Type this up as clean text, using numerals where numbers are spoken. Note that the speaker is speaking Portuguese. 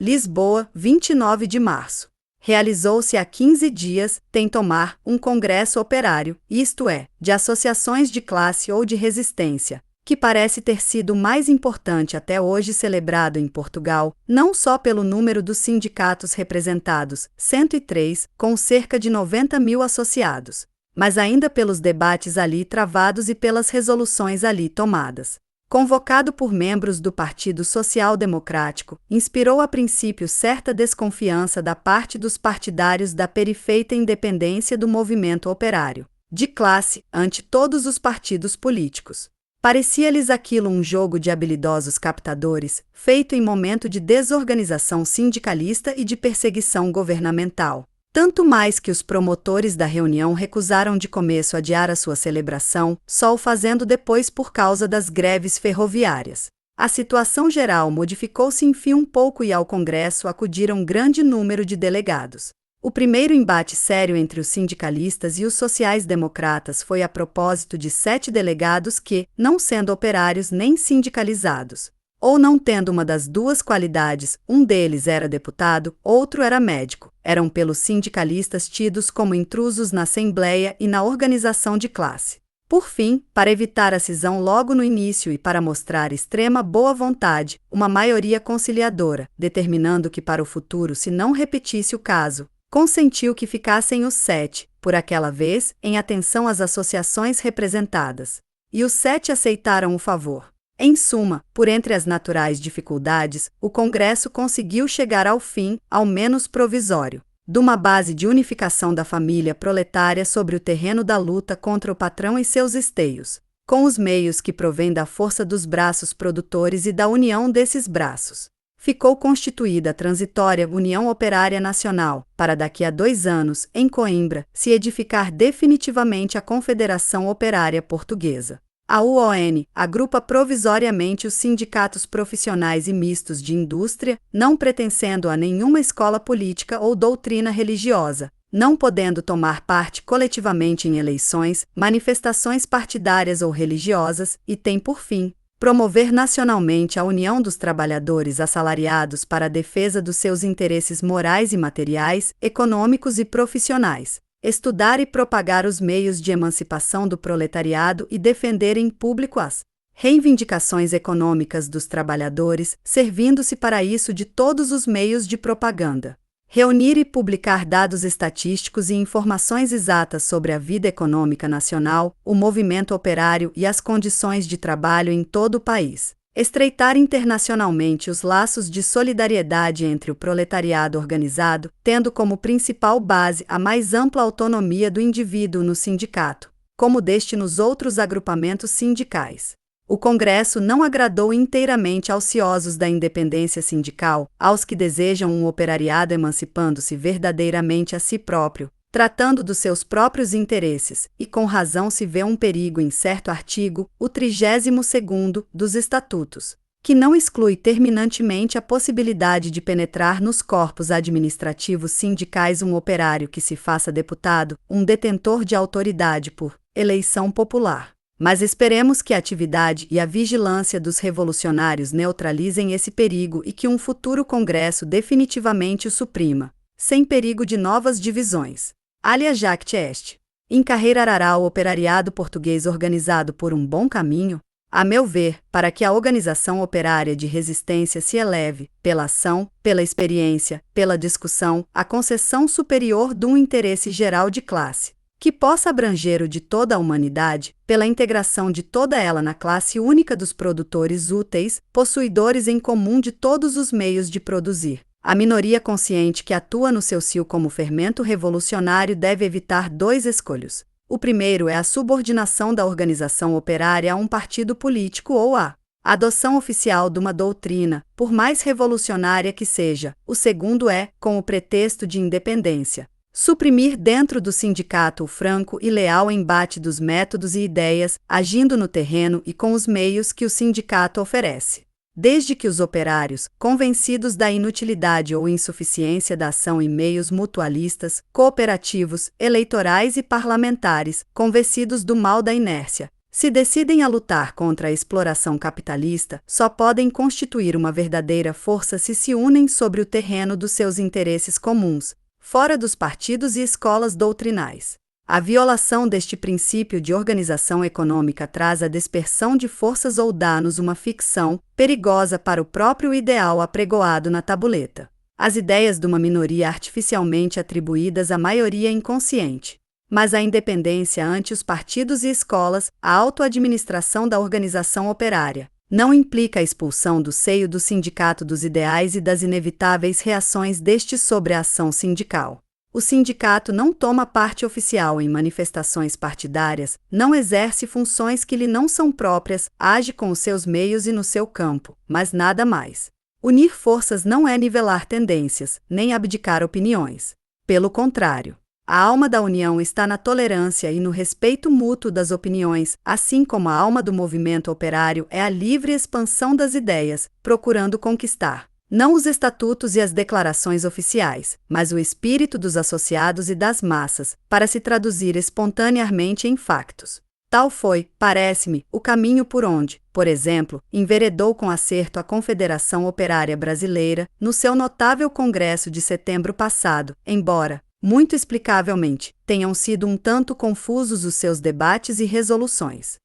Lisboa, 29 de março. Realizou-se há 15 dias, tem tomar, um congresso operário, isto é, de associações de classe ou de resistência, que parece ter sido o mais importante até hoje celebrado em Portugal, não só pelo número dos sindicatos representados, 103, com cerca de 90.000 associados, mas ainda pelos debates ali travados e pelas resoluções ali tomadas. Convocado por membros do Partido Social Democrático, inspirou a princípio certa desconfiança da parte dos partidários da perfeita independência do movimento operário, de classe, ante todos os partidos políticos. Parecia-lhes aquilo um jogo de habilidosos captadores, feito em momento de desorganização sindicalista e de perseguição governamental. Tanto mais que os promotores da reunião recusaram de começo adiar a sua celebração, só o fazendo depois por causa das greves ferroviárias. A situação geral modificou-se enfim um pouco e ao Congresso acudiram grande número de delegados. O primeiro embate sério entre os sindicalistas e os sociais-democratas foi a propósito de 7 delegados que, não sendo operários nem sindicalizados, ou não tendo uma das duas qualidades, um deles era deputado, outro era médico, eram pelos sindicalistas tidos como intrusos na Assembleia e na organização de classe. Por fim, para evitar a cisão logo no início e para mostrar extrema boa vontade, uma maioria conciliadora, determinando que para o futuro se não repetisse o caso, consentiu que ficassem os 7, por aquela vez, em atenção às associações representadas. E os 7 aceitaram o favor. Em suma, por entre as naturais dificuldades, o Congresso conseguiu chegar ao fim, ao menos provisório, de uma base de unificação da família proletária sobre o terreno da luta contra o patrão e seus esteios, com os meios que provêm da força dos braços produtores e da união desses braços. Ficou constituída a transitória União Operária Nacional, para daqui a 2 anos, em Coimbra, se edificar definitivamente a Confederação Operária Portuguesa. A UON agrupa provisoriamente os sindicatos profissionais e mistos de indústria, não pertencendo a nenhuma escola política ou doutrina religiosa, não podendo tomar parte coletivamente em eleições, manifestações partidárias ou religiosas, e tem por fim promover nacionalmente a união dos trabalhadores assalariados para a defesa dos seus interesses morais e materiais, econômicos e profissionais, estudar e propagar os meios de emancipação do proletariado e defender em público as reivindicações econômicas dos trabalhadores, servindo-se para isso de todos os meios de propaganda. Reunir e publicar dados estatísticos e informações exatas sobre a vida econômica nacional, o movimento operário e as condições de trabalho em todo o país. Estreitar internacionalmente os laços de solidariedade entre o proletariado organizado, tendo como principal base a mais ampla autonomia do indivíduo no sindicato, como deste nos outros agrupamentos sindicais. O Congresso não agradou inteiramente aos ciosos da independência sindical, aos que desejam um operariado emancipando-se verdadeiramente a si próprio, tratando dos seus próprios interesses, e com razão se vê um perigo em certo artigo, o 32º, dos Estatutos, que não exclui terminantemente a possibilidade de penetrar nos corpos administrativos sindicais um operário que se faça deputado, um detentor de autoridade por eleição popular. Mas esperemos que a atividade e a vigilância dos revolucionários neutralizem esse perigo e que um futuro Congresso definitivamente o suprima, sem perigo de novas divisões. Alia jacte est. Encarreirará o operariado português organizado por um bom caminho? A meu ver, para que a organização operária de resistência se eleve, pela ação, pela experiência, pela discussão, à concessão superior de um interesse geral de classe, que possa abranger o de toda a humanidade, pela integração de toda ela na classe única dos produtores úteis, possuidores em comum de todos os meios de produzir. A minoria consciente que atua no seu cio como fermento revolucionário deve evitar 2 escolhos. O primeiro é a subordinação da organização operária a um partido político ou a adoção oficial de uma doutrina, por mais revolucionária que seja. O segundo é, com o pretexto de independência, suprimir dentro do sindicato o franco e leal embate dos métodos e ideias, agindo no terreno e com os meios que o sindicato oferece. Desde que os operários, convencidos da inutilidade ou insuficiência da ação em meios mutualistas, cooperativos, eleitorais e parlamentares, convencidos do mal da inércia, Se decidem a lutar contra a exploração capitalista, só podem constituir uma verdadeira força se se unem sobre o terreno dos seus interesses comuns, fora dos partidos e escolas doutrinais. A violação deste princípio de organização econômica traz a dispersão de forças ou dá-nos uma ficção perigosa para o próprio ideal apregoado na tabuleta. As ideias de uma minoria artificialmente atribuídas à maioria inconsciente. Mas a independência ante os partidos e escolas, a autoadministração da organização operária, não implica a expulsão do seio do sindicato dos ideais e das inevitáveis reações destes sobre a ação sindical. O sindicato não toma parte oficial em manifestações partidárias, não exerce funções que lhe não são próprias, age com os seus meios e no seu campo, mas nada mais. Unir forças não é nivelar tendências, nem abdicar opiniões. Pelo contrário, a alma da união está na tolerância e no respeito mútuo das opiniões, assim como a alma do movimento operário é a livre expansão das ideias, procurando conquistar, não os estatutos e as declarações oficiais, mas o espírito dos associados e das massas, para se traduzir espontaneamente em factos. Tal foi, parece-me, o caminho por onde, por exemplo, enveredou com acerto a Confederação Operária Brasileira, no seu notável congresso de setembro passado, embora, muito explicavelmente, tenham sido um tanto confusos os seus debates e resoluções.